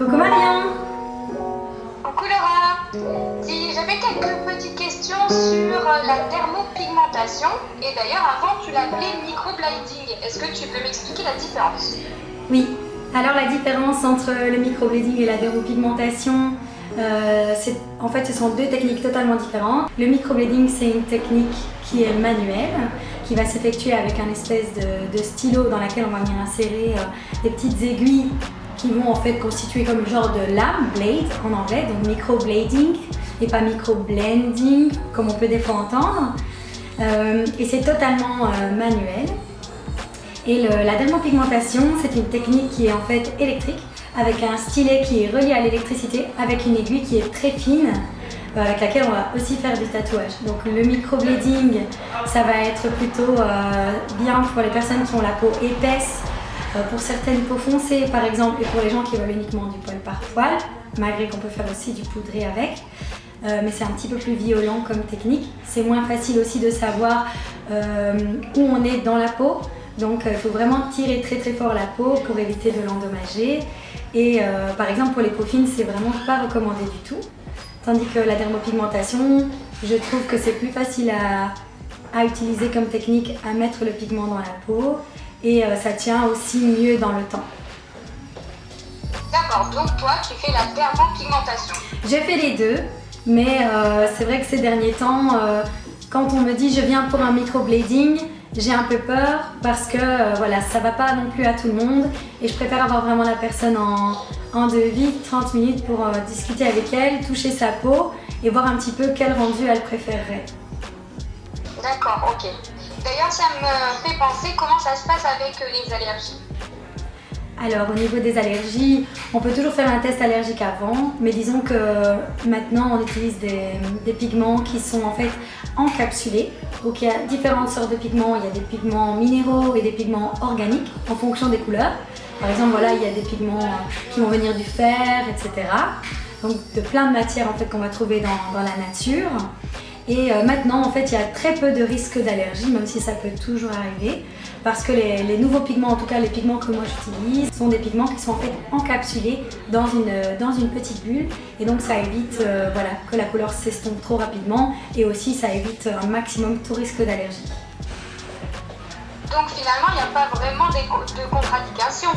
Coucou Marion. Coucou Laura. Si j'avais quelques petites questions sur la thermopigmentation, et d'ailleurs avant tu l'appelais microblading, est-ce que tu peux m'expliquer la différence? Oui, alors la différence entre le microblading et la dermopigmentation, en fait ce sont deux techniques totalement différentes. Le microblading, c'est une technique qui est manuelle, qui va s'effectuer avec un espèce de stylo dans laquelle on va venir insérer des petites aiguilles qui vont en fait constituer comme genre de lame, blade en anglais, donc microblading et pas microblending comme on peut des fois entendre. Et c'est totalement manuel. Et la dermopigmentation, c'est une technique qui est en fait électrique, avec un stylet qui est relié à l'électricité, avec une aiguille qui est très fine, avec laquelle on va aussi faire du tatouage. Donc le microblading, ça va être plutôt bien pour les personnes qui ont la peau épaisse, pour certaines peaux foncées par exemple, et pour les gens qui veulent uniquement du poil par poil, malgré qu'on peut faire aussi du poudré avec. Mais c'est un petit peu plus violent comme technique. C'est moins facile aussi de savoir où on est dans la peau. Donc il faut vraiment tirer très très fort la peau pour éviter de l'endommager. Et par exemple pour les peaux fines, c'est vraiment pas recommandé du tout. Tandis que la dermopigmentation, je trouve que c'est plus facile à utiliser comme technique, à mettre le pigment dans la peau. Et ça tient aussi mieux dans le temps. D'accord, donc toi tu fais la thermopigmentation. J'ai fait les deux, mais c'est vrai que ces derniers temps, quand on me dit je viens pour un microblading, j'ai un peu peur parce que voilà, ça va pas non plus à tout le monde et je préfère avoir vraiment la personne en devis, 30 minutes pour discuter avec elle, toucher sa peau et voir un petit peu quel rendu elle préférerait. D'accord, ok. D'ailleurs, ça me fait penser comment ça se passe avec les allergies. Alors au niveau des allergies, on peut toujours faire un test allergique avant, mais disons que maintenant on utilise des pigments qui sont en fait encapsulés. Donc il y a différentes sortes de pigments, il y a des pigments minéraux et des pigments organiques en fonction des couleurs. Par exemple voilà, il y a des pigments qui vont venir du fer, etc. Donc de plein de matières en fait qu'on va trouver dans la nature. Et maintenant, en fait, il y a très peu de risques d'allergie, même si ça peut toujours arriver, parce que les nouveaux pigments, en tout cas les pigments que moi j'utilise, sont des pigments qui sont en fait encapsulés dans une petite bulle, et donc ça évite voilà, que la couleur s'estompe trop rapidement, et aussi ça évite un maximum tout risque d'allergie. Donc finalement, il n'y a pas vraiment de contre-indications.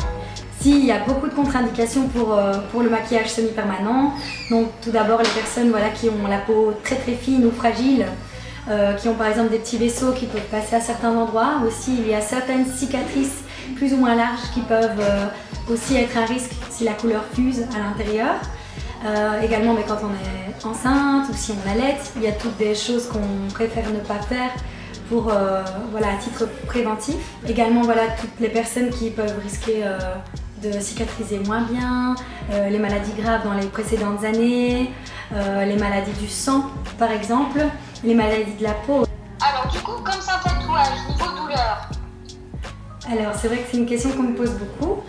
Si, il y a beaucoup de contre-indications pour le maquillage semi-permanent. Donc tout d'abord les personnes voilà, qui ont la peau très très fine ou fragile, qui ont par exemple des petits vaisseaux qui peuvent passer à certains endroits. Aussi il y a certaines cicatrices plus ou moins larges qui peuvent aussi être un risque si la couleur fuse à l'intérieur. Également mais quand on est enceinte ou si on allait, il y a toutes des choses qu'on préfère ne pas faire pour voilà, à titre préventif. Également voilà, toutes les personnes qui peuvent risquer de cicatriser moins bien, les maladies graves dans les précédentes années, les maladies du sang par exemple, les maladies de la peau. Alors du coup, comme ça tatouage, niveau douleur? Alors c'est vrai que c'est une question qu'on me pose beaucoup.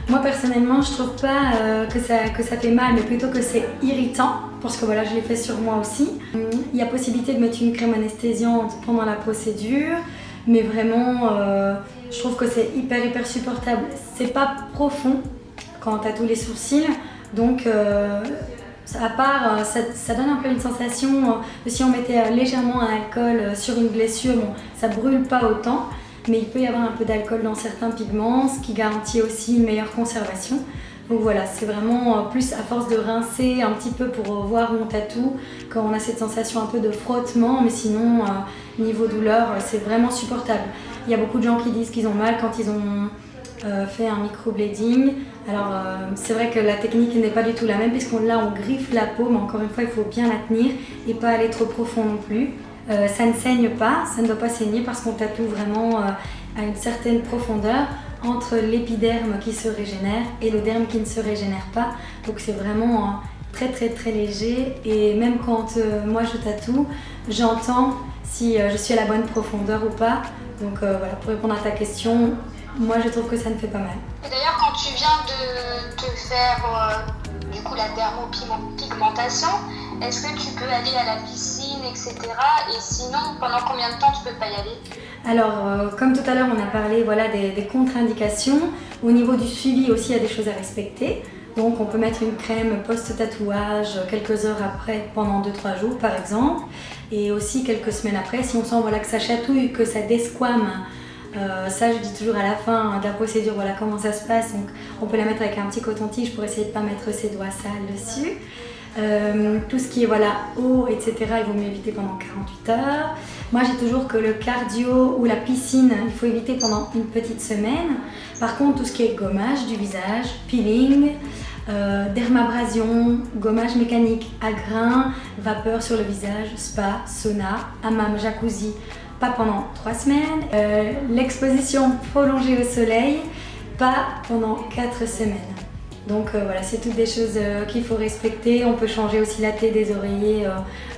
Moi personnellement je trouve pas que ça fait mal, mais plutôt que c'est irritant, parce que voilà je l'ai fait sur moi aussi. Il y a possibilité de mettre une crème anesthésiante pendant la procédure, mais vraiment je trouve que c'est hyper supportable. C'est pas profond quand on tatoue les sourcils, donc à part ça donne un peu une sensation de si on mettait légèrement un alcool sur une blessure, bon, ça brûle pas autant. Mais il peut y avoir un peu d'alcool dans certains pigments, ce qui garantit aussi une meilleure conservation. Donc voilà, c'est vraiment plus à force de rincer un petit peu pour voir où on tatoue, quand on a cette sensation un peu de frottement, mais sinon, niveau douleur, c'est vraiment supportable. Il y a beaucoup de gens qui disent qu'ils ont mal quand ils ont fait un microblading. Alors c'est vrai que la technique n'est pas du tout la même, puisqu'on là on griffe la peau, mais encore une fois il faut bien la tenir et pas aller trop profond non plus. Ça ne saigne pas, ça ne doit pas saigner parce qu'on tatoue vraiment à une certaine profondeur entre l'épiderme qui se régénère et le derme qui ne se régénère pas. Donc c'est vraiment très léger, et même quand moi je tatoue, j'entends si je suis à la bonne profondeur ou pas. Donc voilà, pour répondre à ta question, moi je trouve que ça ne fait pas mal. Et d'ailleurs, quand tu viens de te faire du coup la dermopigmentation, est-ce que tu peux aller à la piscine, etc. Et sinon, pendant combien de temps tu peux pas y aller? Alors, comme tout à l'heure, on a parlé voilà, des contre-indications. Au niveau du suivi aussi, il y a des choses à respecter. Donc on peut mettre une crème post-tatouage quelques heures après, pendant 2-3 jours par exemple, et aussi quelques semaines après, si on sent voilà, que ça chatouille, que ça desquame. Ça je dis toujours à la fin de la procédure, voilà comment ça se passe. Donc on peut la mettre avec un petit coton-tige pour essayer de ne pas mettre ses doigts sales dessus. Tout ce qui est voilà, eau, etc., il vaut mieux éviter pendant 48 heures. Moi j'ai toujours que le cardio ou la piscine, il faut éviter pendant une petite semaine. Par contre tout ce qui est gommage du visage, peeling, dermabrasion, gommage mécanique à grains, vapeur sur le visage, spa, sauna, hammam, jacuzzi, pas pendant 3 semaines. L'exposition prolongée au soleil, pas pendant 4 semaines. Donc voilà, c'est toutes des choses qu'il faut respecter. On peut changer aussi la thé des oreillers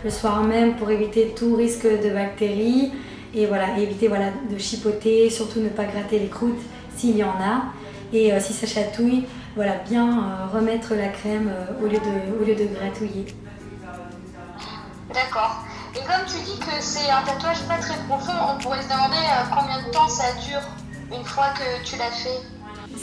le soir même pour éviter tout risque de bactéries. Et voilà, éviter voilà, de chipoter, surtout ne pas gratter les croûtes s'il y en a. Et si ça chatouille, voilà, bien remettre la crème au lieu de gratouiller. D'accord. Et comme tu dis que c'est un tatouage pas très profond, on pourrait se demander combien de temps ça dure une fois que tu l'as fait.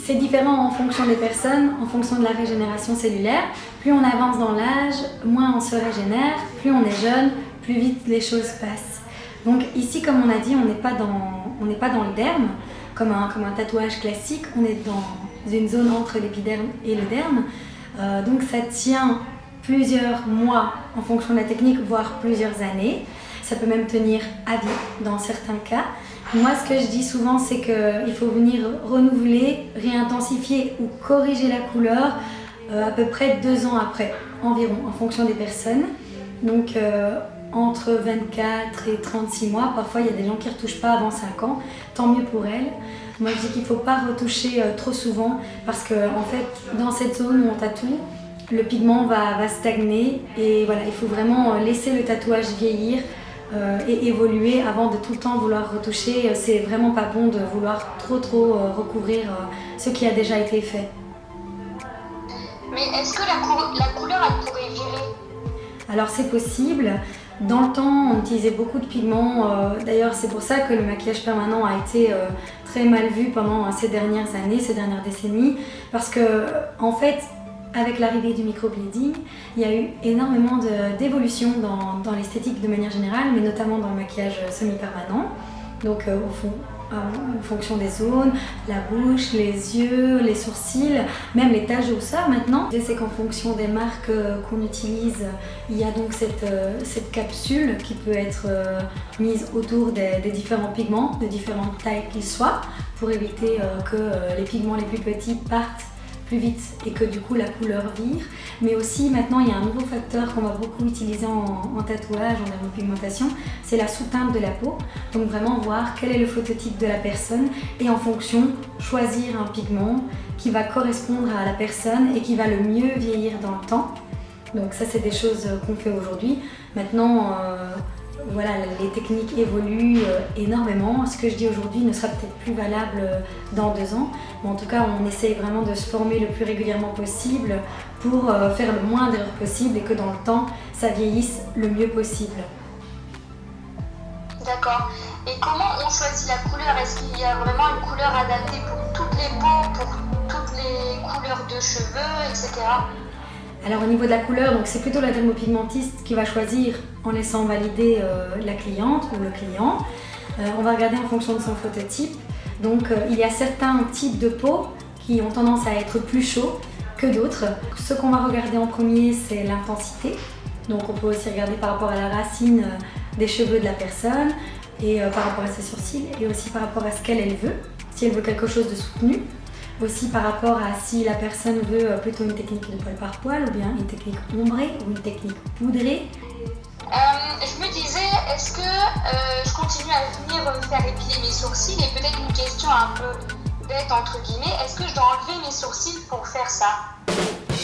C'est différent en fonction des personnes, en fonction de la régénération cellulaire. Plus on avance dans l'âge, moins on se régénère. Plus on est jeune, plus vite les choses passent. Donc ici, comme on a dit, on n'est pas dans le derme, comme un tatouage classique. On est dans une zone entre l'épiderme et le derme. Donc ça tient plusieurs mois en fonction de la technique, voire plusieurs années. Ça peut même tenir à vie dans certains cas. Moi, ce que je dis souvent, c'est qu'il faut venir renouveler, réintensifier ou corriger la couleur à peu près 2 ans après, environ, en fonction des personnes. Donc, entre 24 et 36 mois, parfois il y a des gens qui ne retouchent pas avant 5 ans, tant mieux pour elles. Moi, je dis qu'il ne faut pas retoucher trop souvent parce que, en fait, dans cette zone où on tatoue, le pigment va stagner et voilà, il faut vraiment laisser le tatouage vieillir et évoluer avant de tout le temps vouloir retoucher. C'est vraiment pas bon de vouloir trop recouvrir ce qui a déjà été fait. Mais est-ce que la couleur elle pourrait virer? Alors c'est possible. Dans le temps, on utilisait beaucoup de pigments. D'ailleurs, c'est pour ça que le maquillage permanent a été très mal vu pendant ces dernières années, ces dernières décennies. Parce que, en fait, avec l'arrivée du microblading, il y a eu énormément d'évolution dans l'esthétique de manière générale, mais notamment dans le maquillage semi-permanent. Donc en fonction des zones, la bouche, les yeux, les sourcils, même les taches de rousseur maintenant. C'est qu'en fonction des marques qu'on utilise, il y a donc cette capsule qui peut être mise autour des différents pigments, de différentes tailles qu'ils soient, pour éviter que les pigments les plus petits partent plus vite et que du coup la couleur vire. Mais aussi maintenant il y a un nouveau facteur qu'on va beaucoup utiliser en tatouage, en dermopigmentation, c'est la sous-teinte de la peau. Donc vraiment voir quel est le phototype de la personne et en fonction choisir un pigment qui va correspondre à la personne et qui va le mieux vieillir dans le temps. Donc ça c'est des choses qu'on fait aujourd'hui. Maintenant voilà, les techniques évoluent énormément. Ce que je dis aujourd'hui ne sera peut-être plus valable dans 2 ans. Mais en tout cas, on essaye vraiment de se former le plus régulièrement possible pour faire le moins d'erreurs possible et que dans le temps, ça vieillisse le mieux possible. D'accord. Et comment on choisit la couleur? Est-ce qu'il y a vraiment une couleur adaptée pour toutes les peaux, pour toutes les couleurs de cheveux, etc.? Alors au niveau de la couleur, donc c'est plutôt la dermopigmentiste qui va choisir en laissant valider la cliente ou le client. On va regarder en fonction de son phototype. Donc il y a certains types de peau qui ont tendance à être plus chauds que d'autres. Ce qu'on va regarder en premier, c'est l'intensité. Donc on peut aussi regarder par rapport à la racine des cheveux de la personne et par rapport à ses sourcils et aussi par rapport à ce qu'elle veut, si elle veut quelque chose de soutenu. Aussi par rapport à si la personne veut plutôt une technique de poil par poil ou bien une technique ombrée ou une technique poudrée. Je me disais, est-ce que je continue à venir me faire épiler mes sourcils? Et peut-être une question un peu bête entre guillemets, est-ce que je dois enlever mes sourcils pour faire ça?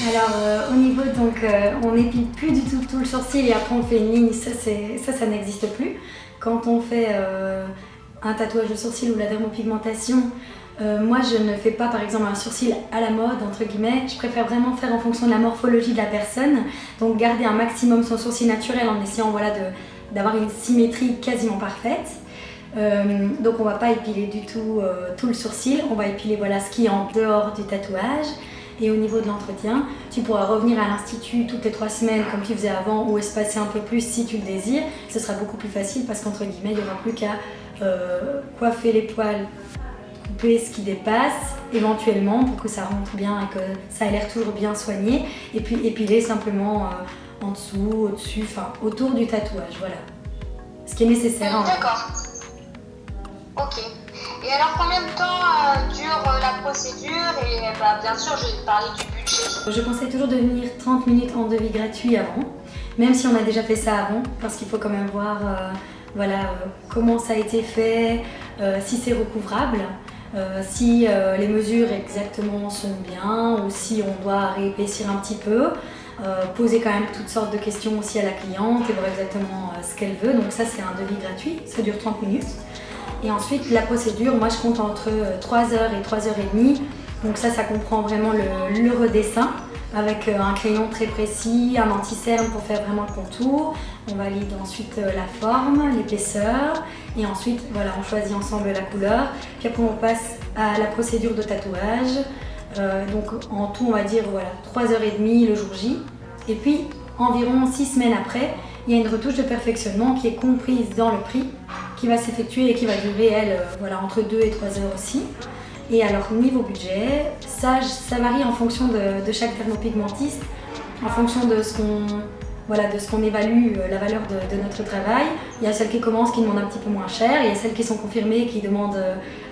Alors au niveau donc on n'épile plus du tout le sourcil et après on fait une ligne, ça n'existe plus. Quand on fait un tatouage de sourcil ou la dermopigmentation, moi je ne fais pas par exemple un sourcil à la mode entre guillemets, je préfère vraiment faire en fonction de la morphologie de la personne, donc garder un maximum son sourcil naturel en essayant voilà, d'avoir une symétrie quasiment parfaite. Donc on va pas épiler du tout le sourcil, on va épiler voilà, ce qui est en dehors du tatouage Et au niveau de l'entretien, tu pourras revenir à l'institut toutes les 3 semaines comme tu faisais avant ou espacer un peu plus si tu le désires. Ce sera beaucoup plus facile parce qu'entre guillemets, il n'y aura plus qu'à coiffer les poils, couper ce qui dépasse éventuellement pour que ça rentre bien et que ça ait l'air toujours bien soigné. Et puis épiler simplement en dessous, au-dessus, enfin autour du tatouage, voilà. Ce qui est nécessaire. D'accord. Ok. Et alors combien de temps dure la procédure? Et bien sûr, je vais parler du budget. Je conseille toujours de venir 30 minutes en devis gratuit avant, même si on a déjà fait ça avant, parce qu'il faut quand même voir comment ça a été fait, si c'est recouvrable, si les mesures exactement sont bien ou si on doit réépaissir un petit peu. Poser quand même toutes sortes de questions aussi à la cliente et voir exactement ce qu'elle veut. Donc ça c'est un devis gratuit, ça dure 30 minutes. Et ensuite la procédure, moi je compte entre 3 heures et 3 heures et demie. Donc ça comprend vraiment le redessin avec un crayon très précis, un anti-cerne pour faire vraiment le contour. On valide ensuite la forme, l'épaisseur et ensuite voilà, on choisit ensemble la couleur. Puis après on passe à la procédure de tatouage. Donc en tout on va dire voilà, 3h30 le jour J. Et puis environ 6 semaines après, il y a une retouche de perfectionnement qui est comprise dans le prix, qui va s'effectuer et qui va durer elle entre 2 et 3 heures aussi. Et alors niveau budget, ça varie en fonction de chaque dermopigmentiste, en fonction de ce qu'on évalue la valeur de notre travail. Il y a celles qui commencent qui demandent un petit peu moins cher, il y a celles qui sont confirmées qui demandent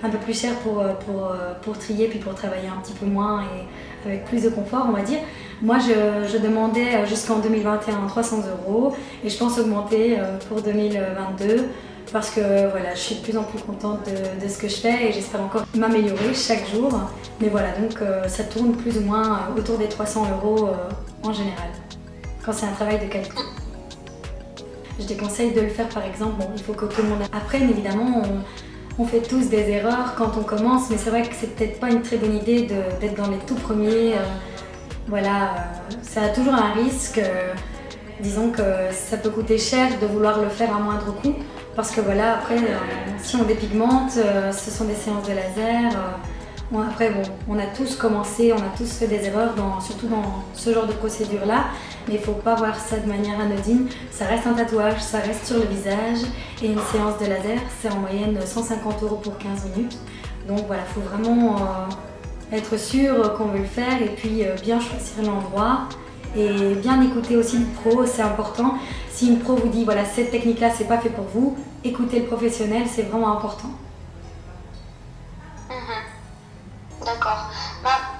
un peu plus cher pour trier puis pour travailler un petit peu moins et avec plus de confort on va dire. Moi je demandais jusqu'en 2021 300 € et je pense augmenter pour 2022 parce que voilà, je suis de plus en plus contente de ce que je fais et j'espère encore m'améliorer chaque jour. Mais voilà, donc ça tourne plus ou moins autour des 300 € en général, quand c'est un travail de qualité. Je déconseille de le faire par exemple, il faut que tout le monde apprenne évidemment, on fait tous des erreurs quand on commence, mais c'est vrai que c'est peut-être pas une très bonne idée d'être dans les tout premiers. Ça a toujours un risque, disons que ça peut coûter cher de vouloir le faire à moindre coût, parce que voilà, après si on dépigmente, ce sont des séances de laser. Après on a tous commencé, on a tous fait des erreurs, surtout dans ce genre de procédure-là, mais il ne faut pas voir ça de manière anodine. Ça reste un tatouage, ça reste sur le visage, et une séance de laser, c'est en moyenne 150 € pour 15 minutes. Donc voilà, il faut vraiment être sûr qu'on veut le faire, et puis bien choisir l'endroit, et bien écouter aussi le pro, c'est important. Si une pro vous dit voilà, cette technique-là, c'est pas fait pour vous, écoutez le professionnel, c'est vraiment important. D'accord.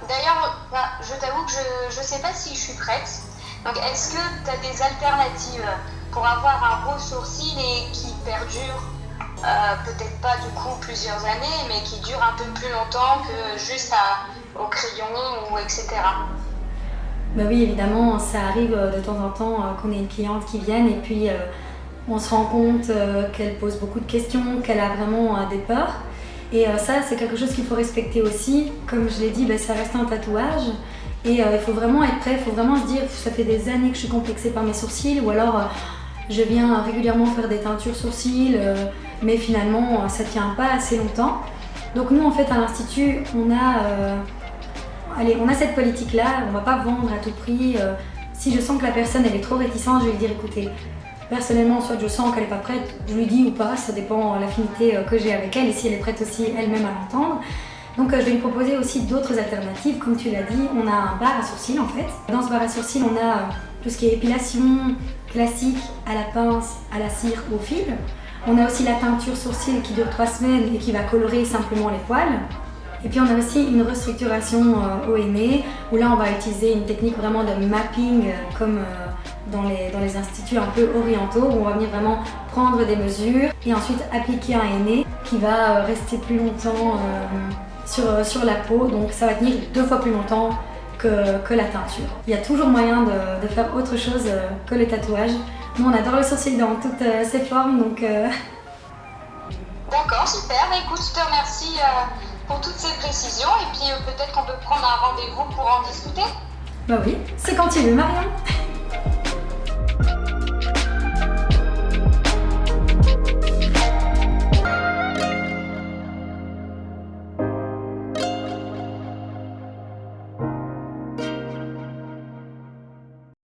D'ailleurs, je t'avoue que je sais pas si je suis prête. Donc, est-ce que tu as des alternatives pour avoir un beau sourcil et qui perdure peut-être pas du coup plusieurs années, mais qui dure un peu plus longtemps que juste au crayon ou etc. Oui, évidemment, ça arrive de temps en temps qu'on ait une cliente qui vienne et puis on se rend compte qu'elle pose beaucoup de questions, qu'elle a vraiment des peurs. Et ça, c'est quelque chose qu'il faut respecter aussi. Comme je l'ai dit, ça reste un tatouage. Et il faut vraiment être prêt, il faut vraiment se dire ça fait des années que je suis complexée par mes sourcils, ou alors je viens régulièrement faire des teintures sourcils, mais finalement ça ne tient pas assez longtemps. Donc nous en fait à l'Institut, on a cette politique-là, on ne va pas vendre à tout prix. Si je sens que la personne elle est trop réticente, je vais lui dire écoutez, personnellement, soit je sens qu'elle n'est pas prête, je lui dis ou pas, ça dépend de l'affinité que j'ai avec elle et si elle est prête aussi elle-même à l'entendre. Donc je vais lui proposer aussi d'autres alternatives, comme tu l'as dit, on a un bar à sourcils en fait. Dans ce bar à sourcils, on a tout ce qui est épilation classique, à la pince, à la cire, au fil. On a aussi la teinture sourcil qui dure 3 semaines et qui va colorer simplement les poils. Et puis on a aussi une restructuration au henné, où là on va utiliser une technique vraiment de mapping comme dans les instituts un peu orientaux, où on va venir vraiment prendre des mesures et ensuite appliquer un henné qui va rester plus longtemps sur la peau, donc ça va tenir 2 fois plus longtemps que la teinture. Il y a toujours moyen de faire autre chose que le tatouage. Nous on adore le sourcil dans toutes ses formes, donc... D'accord, super. Écoute, je te remercie pour toutes ces précisions et puis peut-être qu'on peut prendre un rendez-vous pour en discuter. Oui, c'est quand tu veux Marion.